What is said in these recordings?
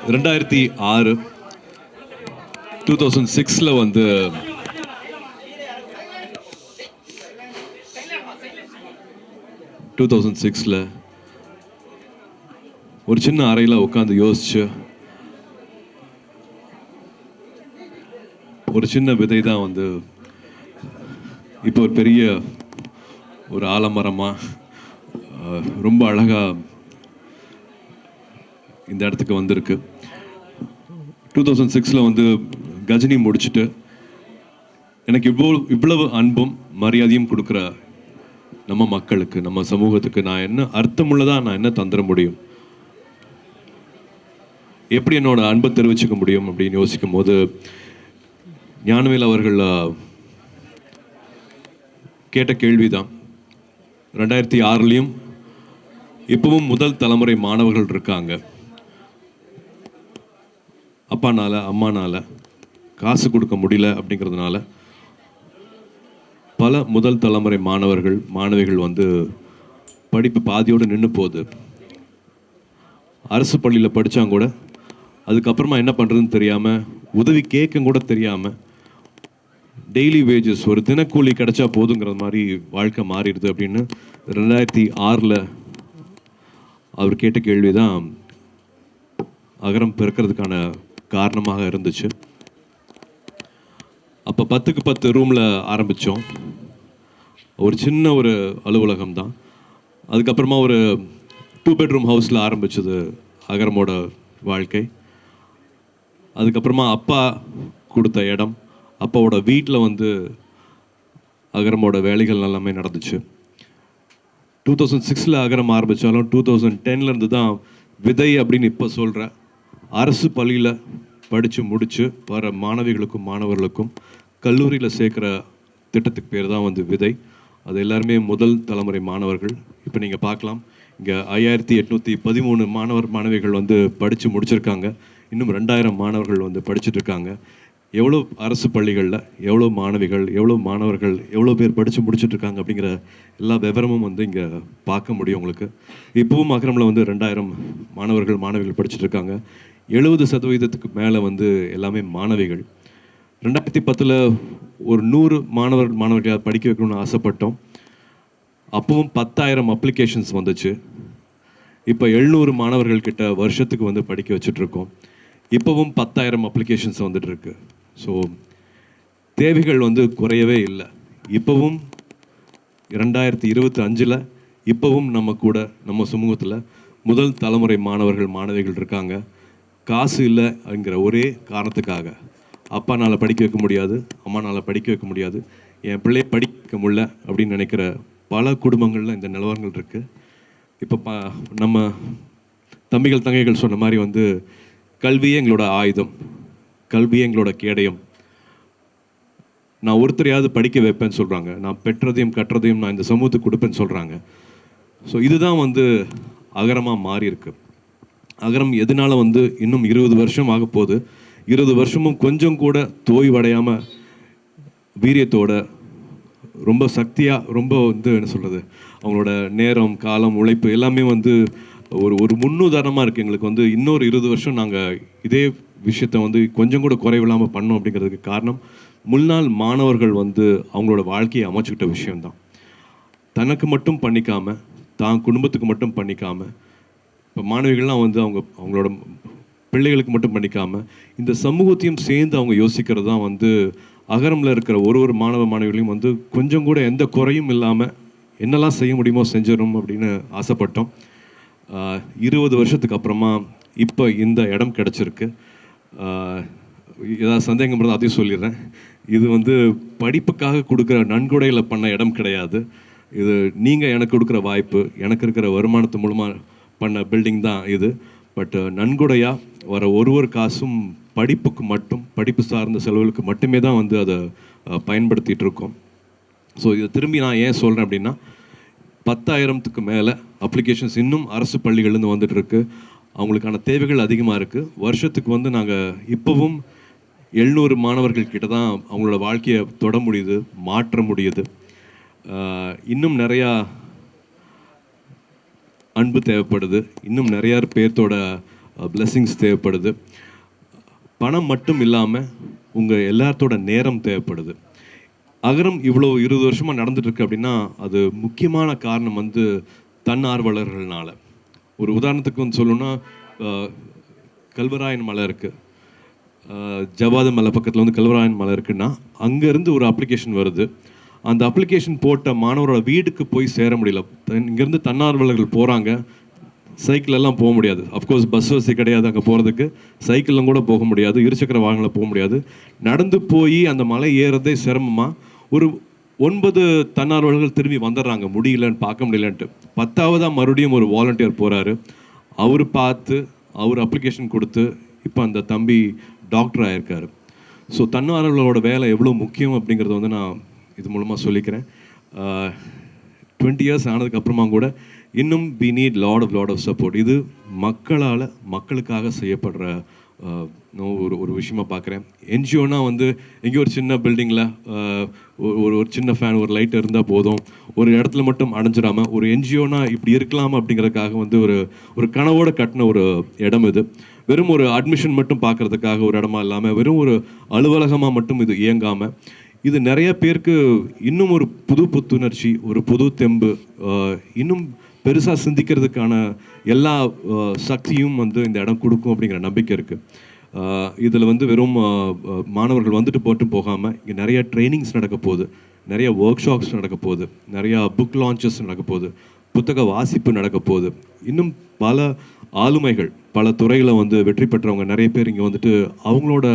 2006 2006 வந்து 2006 ஒரு சின்ன அறையில் உட்காந்து யோசிச்சு ஒரு சின்ன விதை தான் வந்து இப்போ ஒரு பெரிய ஒரு ஆலமரமாக ரொம்ப அழகாக இந்த இடத்துக்கு வந்திருக்கு. 2006 வந்து கஜினி முடிச்சுட்டு எனக்கு இவ்வளவு அன்பும் மரியாதையும் கொடுக்குற நம்ம மக்களுக்கு, நம்ம சமூகத்துக்கு நான் என்ன அர்த்தமுள்ளதாக நான் என்ன தந்துட முடியும், எப்படி என்னோட அன்பை தெரிவிச்சுக்க முடியும் அப்படின்னு யோசிக்கும் போது ஞானவேல் அவர்கள் கேட்ட கேள்விதான். 2006 இப்பவும் முதல் தலைமுறை மாணவர்கள் இருக்காங்க. அப்பானால அம்மானால காசு கொடுக்க முடியல அப்படிங்கிறதுனால பல முதல் தலைமுறை மாணவர்கள் மாணவிகள் வந்து படிப்பு பாதியோடு நின்று போகுது. அரசு பள்ளியில் படித்தாங்க கூட அதுக்கப்புறமா என்ன பண்ணுறதுன்னு தெரியாமல், உதவி கேட்க கூட தெரியாமல், டெய்லி வேஜஸ் ஒரு தினக்கூலி கிடைச்சா போதுங்கிற மாதிரி வாழ்க்கை மாறிடுது அப்படின்னு 2006 அவர் கேட்ட கேள்வி தான் அகரம் பிறக்கிறதுக்கான காரணமாக இருந்துச்சு. அப்போ 10க்கு 10 ரூமில் ஆரம்பித்தோம். ஒரு சின்ன ஒரு அலுவலகம் தான். அதுக்கப்புறமா ஒரு 2 பெட்ரூம் ஹவுஸில் ஆரம்பித்தது அகரமோட வாழ்க்கை. அதுக்கப்புறமா அப்பா கொடுத்த இடம், அப்பாவோட வீட்டில் வந்து அகரமோட வேலைகள் எல்லாமே நடந்துச்சு. 2006 அகரம் ஆரம்பித்தாலும் 2010 தான் விதை அப்படின்னு இப்போ சொல்கிற அரசு பள்ளியில் படித்து முடித்து வர மாணவிகளுக்கும் மாணவர்களுக்கும் கல்லூரியில் சேர்க்குற திட்டத்துக்கு பேர் தான் வந்து விதை. அது எல்லாருமே முதல் தலைமுறை மாணவர்கள். இப்போ நீங்கள் பார்க்கலாம், இங்கே 5813 மாணவர் மாணவிகள் வந்து படித்து முடிச்சிருக்காங்க. இன்னும் 2000 மாணவர்கள் வந்து படிச்சுட்டு இருக்காங்க. எவ்வளோ அரசு பள்ளிகளில் எவ்வளோ மாணவிகள், எவ்வளோ மாணவர்கள், எவ்வளோ பேர் படித்து முடிச்சுட்ருக்காங்க அப்படிங்கிற எல்லா விவரமும் வந்து இங்கே பார்க்க முடியும் உங்களுக்கு. இப்போவும் அகரமில் வந்து 2000 மாணவர்கள் மாணவிகள் படிச்சுட்ருக்காங்க. 70% மேலே வந்து எல்லாமே மாணவிகள். 2010 ஒரு 100 மாணவர்களை படிக்க வைக்கணும்னு ஆசைப்பட்டோம். அப்பவும் 10,000 அப்ளிகேஷன்ஸ் வந்துச்சு. இப்போ 700 மாணவர்கள் கிட்ட வருஷத்துக்கு வந்து படிக்க வச்சுட்ருக்கோம். இப்போவும் 10,000 அப்ளிகேஷன்ஸ் வந்துட்டுருக்கு. ஸோ தேவைகள் வந்து குறையவே இல்லை. இப்போவும் 2025 இப்போவும் நம்ம கூட நம்ம சமூகத்தில் முதல் தலைமுறை மாணவர்கள் மாணவிகள் இருக்காங்க. காசு இல்லை அப்படிங்கிற ஒரே காரணத்துக்காக அப்பானால் படிக்க வைக்க முடியாது, அம்மானால் படிக்க வைக்க முடியாது, என் பிள்ளையை படிக்க முடியல அப்படின்னு நினைக்கிற பல குடும்பங்களில் இந்த நிலவரங்கள் இருக்குது. இப்போ நம்ம தம்பிகள் தங்கைகள் சொன்ன மாதிரி வந்து கல்வியே எங்களோட ஆயுதம், கல்வியே எங்களோட கேடயம். நான் ஒருத்தரையாவது படிக்க வைப்பேன்னு சொல்கிறாங்க. நான் பெற்றதையும் கற்றதையும் நான் இந்த சமூகத்துக்கு கொடுப்பேன்னு சொல்கிறாங்க. ஸோ இதுதான் வந்து அகரமாக மாறி இருக்கு. அகரம் எதனால வந்து இன்னும் 20 வருஷம் ஆக போகுது. 20 வருஷமும் கொஞ்சம் கூட தோய்வடையாமல் வீரியத்தோட ரொம்ப சக்தியாக, ரொம்ப வந்து என்ன சொல்கிறது, அவங்களோட நேரம் காலம் உழைப்பு எல்லாமே வந்து ஒரு முன்னுதாரணமாக இருக்குது எங்களுக்கு. வந்து இன்னொரு 20 வருஷம் நாங்கள் இதே விஷயத்தை வந்து கொஞ்சம் கூட குறைவில்லாமல் பண்ணோம். அப்படிங்கிறதுக்கு காரணம் முன்னாள் மாணவர்கள் வந்து அவங்களோட வாழ்க்கையை அமைச்சுக்கிட்ட விஷயம்தான். தனக்கு மட்டும் பண்ணிக்காமல், தான் குடும்பத்துக்கு மட்டும் பண்ணிக்காமல், இப்போ மாணவிகள்லாம் வந்து அவங்களோட பிள்ளைகளுக்கு மட்டும் பண்ணிக்காமல் இந்த சமூகத்தையும் சேர்ந்து அவங்க யோசிக்கிறது தான் வந்து அகரமில் இருக்கிற ஒரு மாணவ மாணவிகளையும் வந்து கொஞ்சம் கூட எந்த குறையும் இல்லாமல் என்னெல்லாம் செய்ய முடியுமோ செஞ்சிடணும் அப்படின்னு ஆசைப்பட்டோம். 20 வருஷத்துக்கு அப்புறமா இப்போ இந்த இடம் கிடச்சிருக்கு. ஏதாவது சந்தேகம் இருந்தால் அதையும் சொல்லிடுறேன். இது வந்து படிப்புக்காக கொடுக்குற நன்கொடையில் பண்ண இடம் கிடையாது. இது நீங்கள் எனக்கு கொடுக்குற வாய்ப்பு, எனக்கு இருக்கிற வருமானத்து மூலமாக பண்ண பில்டிங் தான் இது. பட் நன்கொடையாக வர ஒரு காசும் படிப்புக்கு மட்டும், படிப்பு சார்ந்த செலவுகளுக்கு மட்டுமே தான் வந்து அதை பயன்படுத்திகிட்டு இருக்கோம். ஸோ இதை திரும்பி நான் ஏன் சொல்கிறேன் அப்படின்னா, 10,000க்கு மேலே அப்ளிகேஷன்ஸ் இன்னும் அரசு பள்ளிகள்லேருந்து வந்துட்டுருக்கு. அவங்களுக்கான தேவைகள் அதிகமாக இருக்குது. வருஷத்துக்கு வந்து நாங்கள் இப்போவும் 700 மாணவர்கள் கிட்ட தான் அவங்களோட வாழ்க்கையை தொட முடியுது, மாற்ற முடியுது. இன்னும் நிறையா அன்பு தேவைப்படுது. இன்னும் நிறையா பேர்த்தோட பிளெஸ்ஸிங்ஸ் தேவைப்படுது. பணம் மட்டும் இல்லாமல் உங்கள் எல்லாத்தோட நேரம் தேவைப்படுது. அகரம் இவ்வளோ 20 வருஷமாக நடந்துட்டுருக்கு அப்படின்னா அது முக்கியமான காரணம் வந்து தன்னார்வலர்கள்னால. ஒரு உதாரணத்துக்கு வந்து சொல்லணும்னா, கல்வராயன் மலை இருக்குது, ஜவாது மலை பக்கத்தில் வந்து கல்வராயன் மலை இருக்குன்னா அங்கேருந்து ஒரு அப்ளிகேஷன் வருது. அந்த அப்ளிகேஷன் போட்ட மாணவரோட வீட்டுக்கு போய் சேர முடியல. இங்கேருந்து தன்னார்வலர்கள் போகிறாங்க, சைக்கிளெல்லாம் போக முடியாது. அஃப்கோர்ஸ் பஸ் வசதி கிடையாது அங்கே போகிறதுக்கு, சைக்கிளும் கூட போக முடியாது, இருசக்கர வாகனம் போக முடியாது. நடந்து போய் அந்த மலை ஏறதே சிரமமாக ஒரு 9 தன்னார்வலர்கள் திரும்பி வந்துடுறாங்க, முடியலன்னு பார்க்க முடியலன்ட்டு. 10ஆவதாக மறுபடியும் ஒரு வாலண்டியர் போகிறாரு. அவர் பார்த்து அவர் அப்ளிகேஷன் கொடுத்து இப்போ அந்த தம்பி டாக்டர் ஆகியிருக்காரு. ஸோ தன்னார்வலர்களோட வேலை எவ்வளோ முக்கியம் அப்படிங்கிறத வந்து நான் இது மூலமாக சொல்லிக்கிறேன். 20 இயர்ஸ் ஆனதுக்கப்புறமா கூட இன்னும் we need lot of support. இது மக்களால் மக்களுக்காக செய்யப்படுற ஒரு விஷயமா பார்க்குறேன். என்ஜிஓனா வந்து எங்கேயோ ஒரு சின்ன பில்டிங்கில் ஒரு சின்ன ஃபேன், ஒரு லைட் இருந்தால் போதும், ஒரு இடத்துல மட்டும் அடைஞ்சிடாமல், ஒரு என்ஜிஓனா இப்படி இருக்கலாம் அப்படிங்கிறதுக்காக வந்து ஒரு கனவோடு கட்டின ஒரு இடம் இது. வெறும் ஒரு அட்மிஷன் மட்டும் பார்க்குறதுக்காக ஒரு இடமா இல்லாமல், வெறும் ஒரு அலுவலகமாக மட்டும் இது இயங்காமல், இது நிறைய பேருக்கு இன்னும் ஒரு புது புத்துணர்ச்சி, ஒரு புது தெம்பு, இன்னும் பெருசாக சிந்திக்கிறதுக்கான எல்லா சக்தியும் வந்து இந்த இடம் கொடுக்கும் அப்படிங்கிற நம்பிக்கை இருக்குது. இதில் வந்து வெறும் மாணவர்கள் வந்துட்டு போட்டு போகாமல் இங்கே நிறைய ட்ரைனிங்ஸ் நடக்க போகுது, நிறைய ஒர்க் ஷாப்ஸ் நடக்க போகுது, நிறையா புக் லான்ச்சஸ் நடக்க போகுது, புத்தக வாசிப்பு நடக்க போகுது. இன்னும் பல ஆளுமைகள், பல துறையில் வந்து வெற்றி பெற்றவங்க நிறைய பேர் இங்கே வந்துட்டு அவங்களோட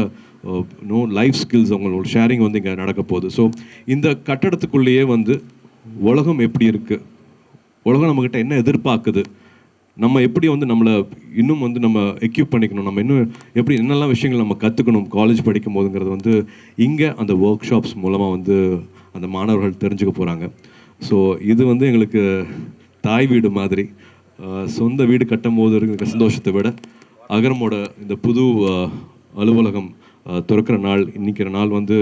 லைஃப் ஸ்கில்ஸ், அவங்களோட ஷேரிங் வந்து இங்கே நடக்க போகுது. ஸோ இந்த கட்டடத்துக்குள்ளேயே வந்து உலகம் எப்படி இருக்குது, உலகம் நம்மக்கிட்ட என்ன எதிர்பார்க்குது, நம்ம எப்படி வந்து நம்மளை இன்னும் வந்து நம்ம எக்யூப் பண்ணிக்கணும், நம்ம இன்னும் எப்படி என்னெல்லாம் விஷயங்கள் நம்ம கற்றுக்கணும் காலேஜ் படிக்கும் போதுங்கிறது வந்து இங்கே அந்த ஒர்க் ஷாப்ஸ் மூலமாக வந்து அந்த மாணவர்கள் தெரிஞ்சுக்க போகிறாங்க. ஸோ இது வந்து எங்களுக்கு தாய் வீடு மாதிரி. சொந்த வீடு கட்டும் போது இருக்கிற சந்தோஷத்தை விட அகரமோட இந்த புது அலுவலகம் திறக்கிற நாள், இன்னைக்கிற நாள் வந்து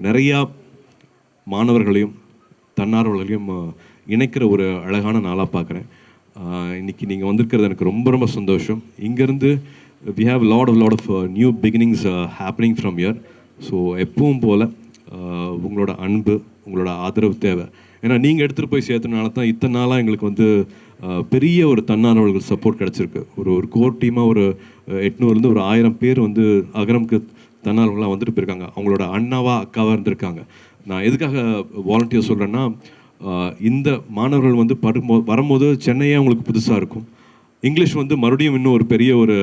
நிறையா மாணவர்களையும் தன்னார்வலர்களையும் இணைக்கிற ஒரு அழகான நாளாக பார்க்குறேன். இன்றைக்கி நீங்கள் வந்திருக்கிறது எனக்கு ரொம்ப ரொம்ப சந்தோஷம். இங்கேருந்து we have lot of new beginnings happening from year. So எப்பவும் போல் உங்களோட அன்பு, உங்களோட ஆதரவு தேவை. ஏன்னா நீங்கள் எடுத்துகிட்டு போய் சேர்த்தனால தான் இத்தனை நாளாக எங்களுக்கு வந்து பெரிய ஒரு தன்னார்வலர்கள் சப்போர்ட் கிடச்சிருக்கு. ஒரு கோர் டீமாக ஒரு 800 ஒரு 1000 பேர் வந்து அகரமுக்கு தன்னார்வலர்களாக வந்துட்டு போயிருக்காங்க. அவங்களோட அண்ணாவா அக்காவாக இருந்திருக்காங்க. நான் எதுக்காக வாலண்டியர் சொல்கிறேன்னா, இந்த மாணவர்கள் வந்து வரும்போது சென்னையே அவங்களுக்கு புதுசாக இருக்கும். இங்கிலீஷ் வந்து மறுபடியும் இன்னும் ஒரு பெரிய ஒரு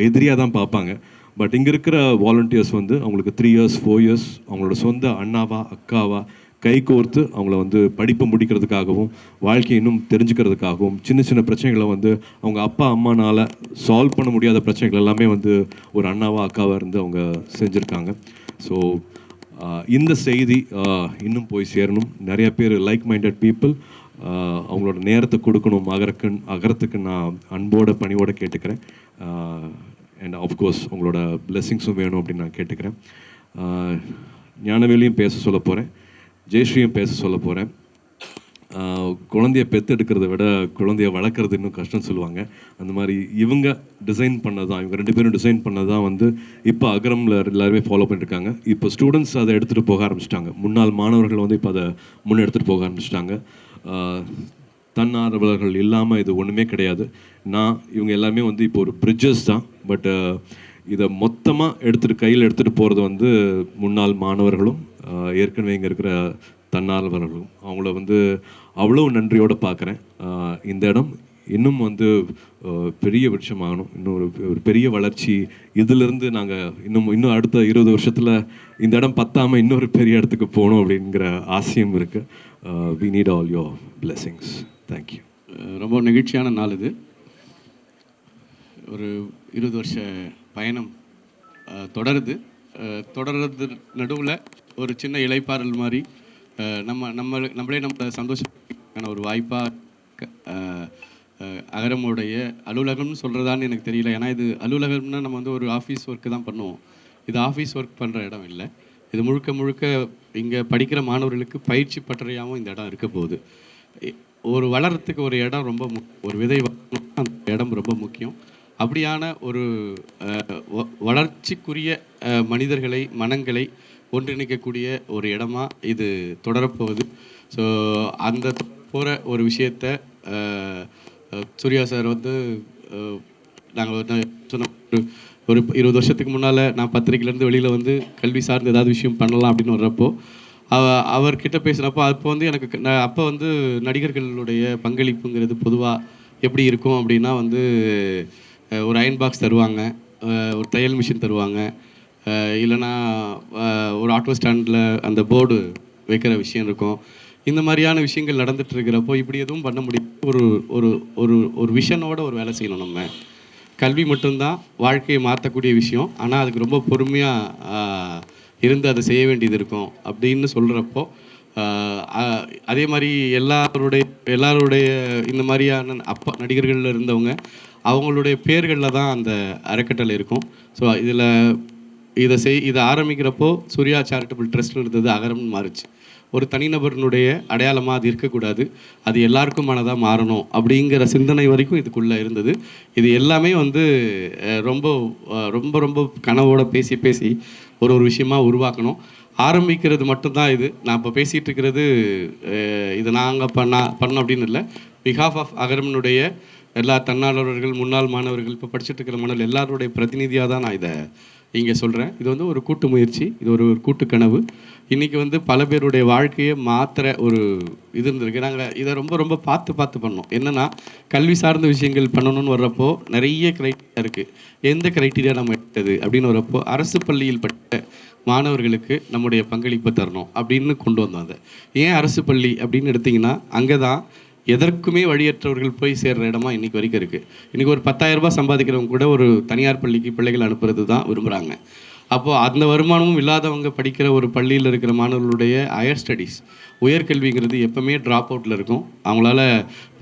எதிரியாக தான் பார்ப்பாங்க. பட் இங்கே இருக்கிற வாலண்டியர்ஸ் வந்து அவங்களுக்கு 3 இயர்ஸ் 4 இயர்ஸ் அவங்களோட சொந்த அண்ணாவா அக்காவா கை கோர்த்து அவங்கள வந்து படிப்பை முடிக்கிறதுக்காகவும், வாழ்க்கையை இன்னும் தெரிஞ்சுக்கிறதுக்காகவும், சின்ன சின்ன பிரச்சனைகளை வந்து அவங்க அப்பா அம்மானால் சால்வ் பண்ண முடியாத பிரச்சனைகள் எல்லாமே வந்து ஒரு அண்ணாவா அக்காவாக இருந்து அவங்க செஞ்சுருக்காங்க. ஸோ இந்த செய்தி இன்னும் போய் சேரணும். நிறைய பேர் லைக் மைண்டட் பீப்புள் அவங்களோட நேரத்தை கொடுக்கணும் அகரத்துக்கு நான் அன்போட பணியோடு கேட்டுக்கிறேன். அண்ட் ஆஃப்கோர்ஸ் உங்களோட பிளெஸ்ஸிங்ஸும் வேணும் அப்படின்னு நான் கேட்டுக்கிறேன். ஞானவேலியும் பேச சொல்ல போகிறேன், ஜெயஸ்ரீயும் பேச சொல்ல போகிறேன். குழந்தைய பெற்றெடுக்கிறத விட குழந்தைய வளர்க்குறது இன்னும் கஷ்டம் சொல்லுவாங்க. அந்த மாதிரி இவங்க டிசைன் பண்ணது தான், இவங்க 2 பேரும் டிசைன் பண்ணது தான் வந்து இப்போ அகரமில் எல்லாருமே ஃபாலோ பண்ணியிருக்காங்க. இப்போ ஸ்டூடெண்ட்ஸ் அதை எடுத்துகிட்டு போக ஆரம்பிச்சிட்டாங்க. முன்னாள் மாணவர்கள் வந்து இப்போ அதை முன்னே எடுத்துகிட்டு போக ஆரம்பிச்சிட்டாங்க. தன்னார்வலர்கள் இல்லாமல் இது ஒன்றுமே கிடையாது. இவங்க எல்லாமே வந்து இப்போ ஒரு பிரிட்ஜஸ் தான். பட் இதை மொத்தமாக கையில் எடுத்துகிட்டு போகிறது வந்து முன்னாள் மாணவர்களும் ஏற்கனவே இங்கே இருக்கிற தன்னார்வலர்களும். அவங்கள வந்து அவ்வளோ நன்றியோடு பார்க்குறேன். இந்த இடம் இன்னும் வந்து பெரிய விஷயமாகணும், இன்னும் ஒரு பெரிய வளர்ச்சி. இதிலிருந்து நாங்கள் இன்னும் அடுத்த 20 வருஷத்தில் இந்த இடம் பத்தாமல் இன்னொரு பெரிய இடத்துக்கு போகணும் அப்படிங்கிற ஆசையும் இருக்குது. We need all your blessings. Thank you. ரொம்ப நெகிழ்ச்சியான நாள் இது. ஒரு 20 வருஷ பயணம் தொடர்றது நடுவில் ஒரு சின்ன இளைப்பாறல் மாதிரி நம்மளே நம்ம சந்தோஷமான ஒரு வாய்ப்பாக அகரமுடைய அலுவலகம்னு சொல்கிறதான்னு எனக்கு தெரியல. ஏன்னா இது அலுவலகம்னா நம்ம வந்து ஒரு ஆஃபீஸ் ஒர்க்கு தான் பண்ணுவோம். இது ஆஃபீஸ் ஒர்க் பண்ணுற இடம் இல்லை. இது முழுக்க இங்கே படிக்கிற மாணவர்களுக்கு பயிற்சி பட்டறையாகவும் இந்த இடம் இருக்க போகுது. ஒரு வளர்கிறதுக்கு ஒரு இடம் ரொம்ப ஒரு விதை அந்த இடம் ரொம்ப முக்கியம். அப்படியான ஒரு வளர்ச்சிக்குரிய மனிதர்களை மனங்களை ஒன்றிணைக்கக்கூடிய ஒரு இடமா இது தொடரப்போகுது. ஸோ அந்த போகிற ஒரு விஷயத்தை சூர்யா சார் வந்து நாங்கள் சொன்ன ஒரு 20 வருஷத்துக்கு முன்னால் நான் பத்திரிக்கையிலேருந்து வெளியில் வந்து கல்வி சார்ந்து ஏதாவது விஷயம் பண்ணலாம் அப்படின்னு வர்றப்போ அவர்கிட்ட பேசுகிறப்போ அப்போ வந்து எனக்கு அப்போ வந்து நடிகர்களுடைய பங்களிப்புங்கிறது பொதுவாக எப்படி இருக்கும் அப்படின்னா வந்து ஒரு அயன் பாக்ஸ் தருவாங்க, ஒரு தையல் மிஷின் தருவாங்க, இல்லைன்னா ஒரு ஆட்டோ ஸ்டாண்டில் அந்த போர்டு வைக்கிற விஷயம் இருக்கும். இந்த மாதிரியான விஷயங்கள் நடந்துட்டு இருக்கிறப்போ இப்படி எதுவும் பண்ண முடியும். ஒரு ஒரு ஒரு ஒரு விஷனோட ஒரு வேலை செய்யணும். நம்ம கல்வி மட்டும்தான் வாழ்க்கையை மாற்றக்கூடிய விஷயம், ஆனால் அதுக்கு ரொம்ப பொறுமையாக இருந்து அதை செய்ய வேண்டியது இருக்கும் அப்படின்னு சொல்கிறப்போ அதே மாதிரி எல்லாருடைய இந்த மாதிரியான அப்பா நடிகர்களில் இருந்தவங்க அவங்களுடைய பேர்களில் தான் அந்த அறக்கட்டளை இருக்கும். ஸோ இதை ஆரம்பிக்கிறப்போ சூர்யா சேரிட்டபிள் ட்ரஸ்ட்னு இருந்தது அகரம்னு மாறுச்சு. ஒரு தனிநபரினுடைய அடையாளமாக அது இருக்கக்கூடாது, அது எல்லாருக்குமானதாக மாறணும் அப்படிங்கிற சிந்தனை வரைக்கும் இதுக்குள்ளே இருந்தது. இது எல்லாமே வந்து ரொம்ப ரொம்ப ரொம்ப கனவோட பேசி ஒரு விஷயமாக உருவாக்கணும். ஆரம்பிக்கிறது மட்டும்தான் இது. நான் இப்போ பேசிகிட்டு இருக்கிறது இது நாங்கள் பண்ணோம் அப்படின்னு இல்லை. பிஹாஃப் ஆஃப் அகரம்னுடைய எல்லா தன்னார்வலர்கள், முன்னாள் மாணவர்கள், இப்போ படிச்சுட்டு இருக்கிற மாணவர்கள் எல்லாருடைய பிரதிநிதியாக தான் நான் இதை இங்கே சொல்கிறேன். இது வந்து ஒரு கூட்டு முயற்சி, இது ஒரு கூட்டு கனவு. இன்றைக்கி வந்து பல பேருடைய வாழ்க்கையை மாற்றுற ஒரு இது இருந்திருக்கு. நாங்கள் இதை ரொம்ப ரொம்ப பார்த்து பண்ணோம். என்னென்னா கல்வி சார்ந்த விஷயங்கள் பண்ணணும்னு வர்றப்போ நிறைய க்ரைட்டீரியா இருக்குது. எந்த க்ரைட்டீரியா நம்ம எடுத்தது அப்படின்னு வர்றப்போ அரசு பள்ளியில் படித்த மாணவர்களுக்கு நம்முடைய பங்களிப்பு தரணும் அப்படின்னு கொண்டு வந்தோம். அதை ஏன் அரசு பள்ளி அப்படின்னு எடுத்திங்கன்னா அங்கே தான் எதற்குமே வழியற்றவர்கள் போய் சேர்கிற இடமா இன்றைக்கி வரைக்கும் இருக்குது. இன்றைக்கி ஒரு 10,000 ரூபாய் சம்பாதிக்கிறவங்க கூட ஒரு தனியார் பள்ளிக்கு பிள்ளைகள் அனுப்புறது தான் விரும்புகிறாங்க. அப்போது அந்த வருமானமும் இல்லாதவங்க படிக்கிற ஒரு பள்ளியில் இருக்கிற மாணவர்களுடைய ஹையர் ஸ்டடீஸ் உயர்கல்விங்கிறது எப்போவுமே ட்ராப் அவுட்டில் இருக்கும். அவங்களால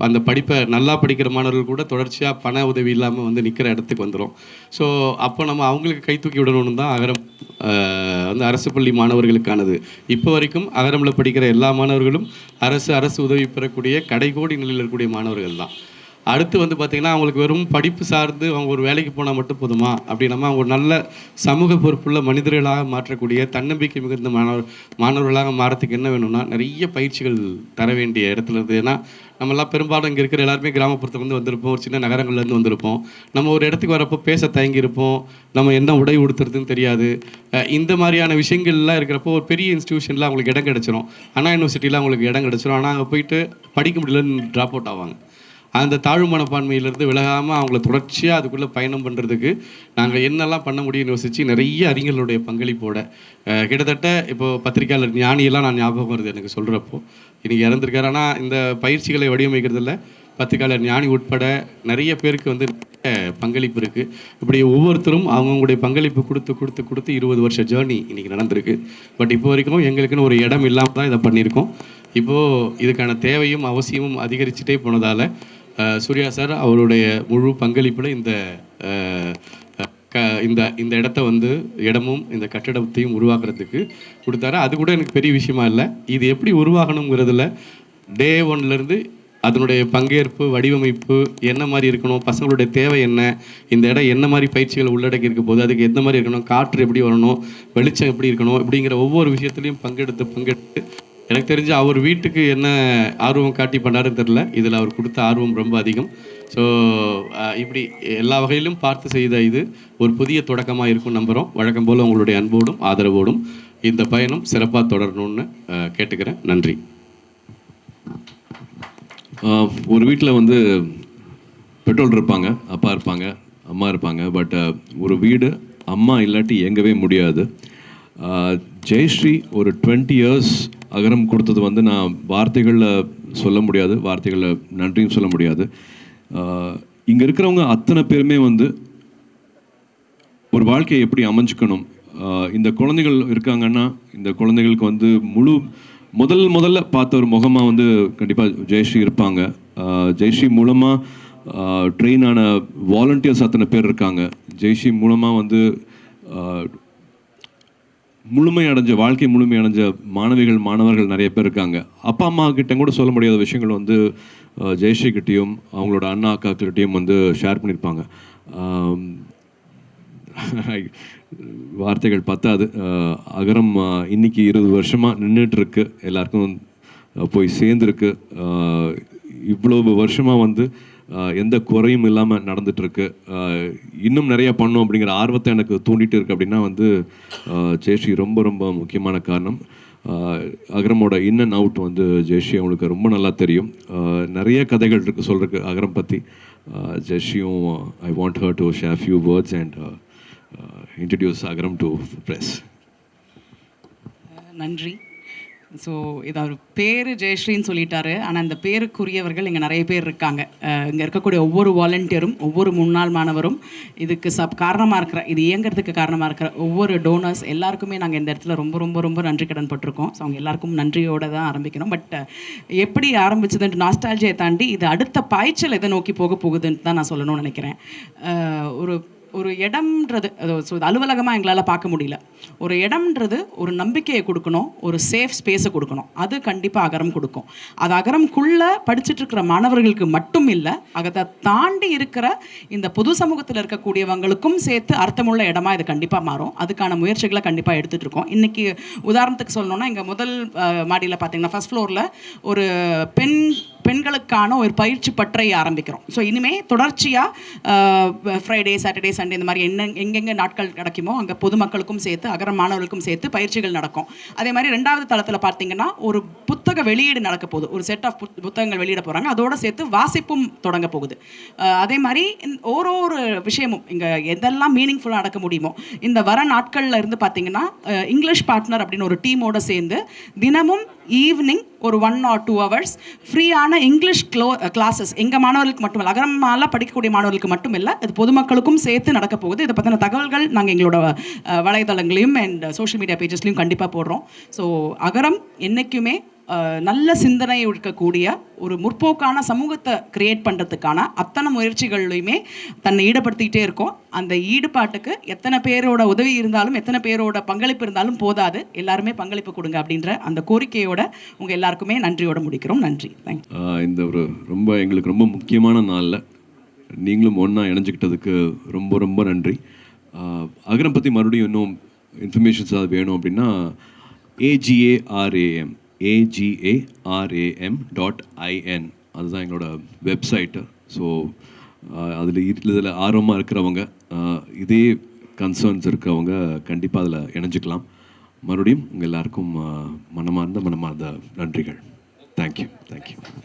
அந்த படிப்பை நல்லா படிக்கிற மாணவர்கள் கூட தொடர்ச்சியாக பண உதவி இல்லாமல் வந்து நிற்கிற இடத்துக்கு வந்துடும். ஸோ அப்போ நம்ம அவங்களுக்கு கை தூக்கி விடணும்னு தான் அகரம் வந்து அரசு பள்ளி மாணவர்களுக்கானது. இப்போ வரைக்கும் அகரமில் படிக்கிற எல்லா மாணவர்களும் அரசு உதவி பெறக்கூடிய கடைகோடி நிலையில் இருக்கக்கூடிய மாணவர்கள் தான். அடுத்து வந்து பார்த்திங்கன்னா அவங்களுக்கு வெறும் படிப்பு சார்ந்து அவங்க ஒரு வேலைக்கு போனால் மட்டும் போதுமா அப்படின்னா அவங்க ஒரு நல்ல சமூக பொறுப்புள்ள மனிதர்களாக மாற்றக்கூடிய தன்னம்பிக்கை மிகுந்த மாணவர்களாக மாறத்துக்கு என்ன வேணும்னா நிறைய பயிற்சிகள் தர வேண்டிய இடத்துல இருக்குது. ஏன்னா நம்மளாம் பெரும்பாலும் இங்கே இருக்கிற எல்லாருமே கிராமப்புறத்துலேருந்து வந்திருப்போம், ஒரு சின்ன நகரங்கள்லேருந்து வந்திருப்போம். நம்ம ஒரு இடத்துக்கு வரப்போ பேச தயங்கியிருப்போம், நம்ம என்ன உடை உடுத்துறதுன்னு தெரியாது. இந்த மாதிரியான விஷயங்கள்லாம் இருக்கிறப்போ ஒரு பெரிய இன்ஸ்டியூஷனில் அவங்களுக்கு இடம் கிடச்சிரும், அண்ணா யூனிவர்சிட்டியில் அவங்களுக்கு இடம் கிடச்சிரும். ஆனால் அங்கே போயிட்டு படிக்க முடியலன்னு ட்ராப் அவுட் ஆவாங்க. அந்த தாழ்வு மனப்பான்மையிலேருந்து விலகாமல் அவங்கள தொடர்ச்சியாக அதுக்குள்ளே பயணம் பண்ணுறதுக்கு நாங்கள் என்னெல்லாம் பண்ண முடியும்னு யோசித்து நிறைய அறிஞர்களுடைய பங்களிப்போட கிட்டத்தட்ட இப்போது பத்திரிக்கையாளர் ஞானியெல்லாம் நான் ஞாபகம் வருது எனக்கு சொல்கிறப்போ. இன்றைக்கி இறந்துருக்காரு. ஆனால் இந்த பயிற்சிகளை வடிவமைக்கிறதில்ல பத்திரிக்கையாளர் ஞானி உட்பட நிறைய பேருக்கு வந்து பங்களிப்பு இருக்குது. இப்படி ஒவ்வொருத்தரும் அவங்களுடைய பங்களிப்பு கொடுத்து 20 வருஷ ஜேர்னி இன்றைக்கி நடந்திருக்கு. பட் இப்போ வரைக்கும் எங்களுக்குன்னு ஒரு இடம் இல்லாமல் தான் இதை பண்ணியிருக்கோம். இப்போது இதுக்கான தேவையும் அவசியமும் அதிகரிச்சுட்டே போனதால் சூர்யா சார் அவருடைய முழு பங்களிப்பில் இந்த இடத்த வந்து இடமும் இந்த கட்டிடத்தையும் உருவாக்குறதுக்கு கொடுத்தாரு. அது கூட எனக்கு பெரிய விஷயமா இல்லை. இது எப்படி உருவாகணுங்கிறதுல டே 1லேருந்து அதனுடைய பங்கேற்பு, வடிவமைப்பு என்ன மாதிரி இருக்கணும், பசங்களுடைய தேவை என்ன, இந்த இடம் என்ன மாதிரி பயிற்சிகள் உள்ளடக்கி இருக்க போது, அதுக்கு எந்த மாதிரி இருக்கணும், காற்று எப்படி வரணும், வெளிச்சம் எப்படி இருக்கணும், இப்படிங்கிற ஒவ்வொரு விஷயத்துலையும் பங்கெடுத்து எனக்கு தெரிஞ்சு அவர் வீட்டுக்கு என்ன ஆர்வம் காட்டி பண்ணாருன்னு தெரில, இதில் அவர் கொடுத்த ஆர்வம் ரொம்ப அதிகம். ஸோ இப்படி எல்லா வகையிலும் பார்த்து செய்த இது ஒரு புதிய தொடக்கமாக இருக்கும் நம்புகிறோம். வழக்கம் போல் உங்களுடைய அன்போடும் ஆதரவோடும் இந்த பயணம் சிறப்பாக தொடரணும்னு கேட்டுக்கிறேன். நன்றி. ஒரு வீட்டில் வந்து பெற்றோர் இருப்பாங்க, அப்பா இருப்பாங்க, அம்மா இருப்பாங்க. பட் ஒரு வீடு அம்மா இல்லாட்டி இயங்கவே முடியாது. ஜெயஸ்ரீ ஒரு 20 இயர்ஸ் அகரம் கொடுத்தது வந்து நான் வார்த்தைகளில் சொல்ல முடியாது, வார்த்தைகளில் நன்றியும் சொல்ல முடியாது. இங்கே இருக்கிறவங்க அத்தனை பேருமே வந்து ஒரு வாழ்க்கையை எப்படி அமைஞ்சுக்கணும், இந்த குழந்தைகள் இருக்காங்கன்னா இந்த குழந்தைகளுக்கு வந்து முதல்ல பார்த்த ஒரு முகமாக வந்து கண்டிப்பாக ஜெயஸ்ரீ இருப்பாங்க. ஜெயஸ்ரீ மூலமாக ட்ரெயின் ஆன வாலண்டியர்ஸ் அத்தனை பேர் இருக்காங்க. ஜெயஸ்ரீ மூலமாக வந்து வாழ்க்கை முழுமையடைஞ்ச மாணவர்கள் நிறைய பேர் இருக்காங்க. அப்பா அம்மா கிட்ட கூட சொல்ல முடியாத விஷயங்கள் வந்து ஜெயஸ்ரீ கிட்டேயும் அவங்களோட அண்ணா அக்காக்கிட்டையும் வந்து ஷேர் பண்ணியிருப்பாங்க. வார்த்தைகள் பத்தாது. அகரம் இன்னைக்கு 20 வருஷமாக நின்றுட்டுருக்கு, எல்லாருக்கும் போய் சேர்ந்துருக்கு. இவ்வளவு வருஷமாக வந்து எந்த குறையும் இல்லாமல் நடந்துகிட்ருக்கு. இன்னும் நிறையா பண்ணோம் அப்படிங்கிற ஆர்வத்தை எனக்கு தூண்டிட்டு இருக்கு. அப்படின்னா வந்து ஜெயஸ்ரீ ரொம்ப ரொம்ப முக்கியமான காரணம். அகரமோட இன் அண்ட் அவுட் வந்து ஜெயஸ்ரீ அவங்களுக்கு ரொம்ப நல்லா தெரியும். நிறைய கதைகள் இருக்குது சொல்கிறதுக்கு அகரம் பற்றி. ஜெயஸ்ரீயும் I want her to share few words and introduce Agaram to the press. நன்றி. ஸோ இது அவர் பேர் ஜெயஸ்ரீன்னு சொல்லிட்டாரு. ஆனால் இந்த பேருக்குரியவர்கள் இங்கே நிறைய பேர் இருக்காங்க. இங்கே இருக்கக்கூடிய ஒவ்வொரு வாலண்டியரும், ஒவ்வொரு முன்னாள் மாணவரும், இதுக்கு காரணமாக இருக்கிற, இது இயங்கிறதுக்கு காரணமாக இருக்கிற ஒவ்வொரு டோனர்ஸ் எல்லாருக்குமே நாங்கள் இந்த இடத்துல ரொம்ப ரொம்ப ரொம்ப நன்றி கடன் பட்டிருக்கோம். ஸோ அவங்க எல்லாருக்கும் நன்றியோடு தான் ஆரம்பிக்கணும். பட் எப்படி ஆரம்பிச்சதுன்ட்டு நாஸ்டாலஜியை தாண்டி இது அடுத்த பாய்ச்சல் எதை நோக்கி போக போகுதுன்ட்டு தான் நான் சொல்லணும்னு நினைக்கிறேன். ஒரு இடம்ன்றது, ஸோ இது அலுவலகமாக எங்களால் பார்க்க முடியல. ஒரு இடம்ன்றது ஒரு நம்பிக்கையை கொடுக்கணும், ஒரு சேஃப் ஸ்பேஸை கொடுக்கணும். அது கண்டிப்பாக அகரம் கொடுக்கும். அது அகரம்குள்ளே படிச்சுட்டு இருக்கிற மாணவர்களுக்கு மட்டும் இல்லை, அதை தாண்டி இருக்கிற இந்த பொது சமூகத்தில் இருக்கக்கூடியவங்களுக்கும் சேர்த்து அர்த்தமுள்ள இடமா இது கண்டிப்பாக மாறும். அதுக்கான முயற்சிகளை கண்டிப்பாக எடுத்துகிட்டு இருக்கோம். இன்றைக்கி உதாரணத்துக்கு சொல்லணும்னா, இங்கே முதல் மாடியில் பார்த்தீங்கன்னா ஃபர்ஸ்ட் ஃப்ளோரில் ஒரு பெண்களுக்கான ஒரு பயிற்சி பட்டறை ஆரம்பிக்கிறோம். ஸோ இனிமேல் தொடர்ச்சியாக ஃப்ரைடே, சாட்டர்டே, சண்டே இந்த மாதிரி எங்கெங்கே நாட்கள் கிடைக்குமோ அங்கே பொதுமக்களுக்கும் சேர்த்து, அகர மாணவர்களுக்கும் சேர்த்து பயிற்சிகள் நடக்கும். அதே மாதிரி 2வது தளத்தில் பார்த்தீங்கன்னா ஒரு புத்தக வெளியீடு நடக்க போகுது. ஒரு செட் ஆஃப் புத்தகங்கள் வெளியிட போகிறாங்க. அதோடு சேர்த்து வாசிப்பும் தொடங்க போகுது. அதே மாதிரி ஒரு விஷயமும் இங்கே எதெல்லாம் மீனிங்ஃபுல்லாக நடக்க முடியுமோ இந்த வர நாட்களில் இருந்து பார்த்தீங்கன்னா இங்கிலீஷ் பார்ட்னர் அப்படின்னு ஒரு டீமோடு சேர்ந்து தினமும் ஈவினிங் ஒரு 1 or 2 hours ஃப்ரீயான இங்கிலீஷ் கிளாஸஸ் எங்கள் மாணவர்களுக்கு மட்டும் இல்லை, அகரமால படிக்கக்கூடிய மாணவர்களுக்கு மட்டும் இல்லை, அது பொதுமக்களுக்கும் சேர்த்து நடக்க போகுது. இதை பற்றின தகவல்கள் நாங்கள் எங்களோட வலைதளங்களையும் அண்ட் சோஷியல் மீடியா பேஜஸ்லையும் கண்டிப்பாக போடுறோம். ஸோ அகரம் என்றைக்குமே நல்ல சிந்தனை இருக்கக்கூடிய ஒரு முற்போக்கான சமூகத்தை கிரியேட் பண்ணுறதுக்கான அத்தனை முயற்சிகள்லையுமே தன்னை ஈடுபடுத்திக்கிட்டே இருக்கோம். அந்த ஈடுபாட்டுக்கு எத்தனை பேரோட உதவி இருந்தாலும், எத்தனை பேரோட பங்களிப்பு இருந்தாலும் போதாது, எல்லாருமே பங்களிப்பு கொடுங்க அப்படின்ற அந்த கோரிக்கையோட உங்கள் எல்லாருக்குமே நன்றியோட முடிக்கிறோம். நன்றி. தேங்க்யூ. இந்த ஒரு ரொம்ப எங்களுக்கு ரொம்ப முக்கியமான நாளில் நீங்களும் ஒன்றா இணைஞ்சிக்கிட்டதுக்கு ரொம்ப ரொம்ப நன்றி. அகரம் பற்றி மறுபடியும் இன்னும் இன்ஃபர்மேஷன்ஸ் அது வேணும் அப்படின்னா agaram.in அதுதான் எங்களோட வெப்சைட்டு. ஸோ இதில் ஆர்வமாக இருக்கிறவங்க, இதே கன்சர்ன்ஸ் இருக்கிறவங்க கண்டிப்பாக அதில் இணைஞ்சிக்கலாம். மறுபடியும் உங்கள் எல்லாருக்கும் மனமார்ந்த நன்றிகள். தேங்க்யூ.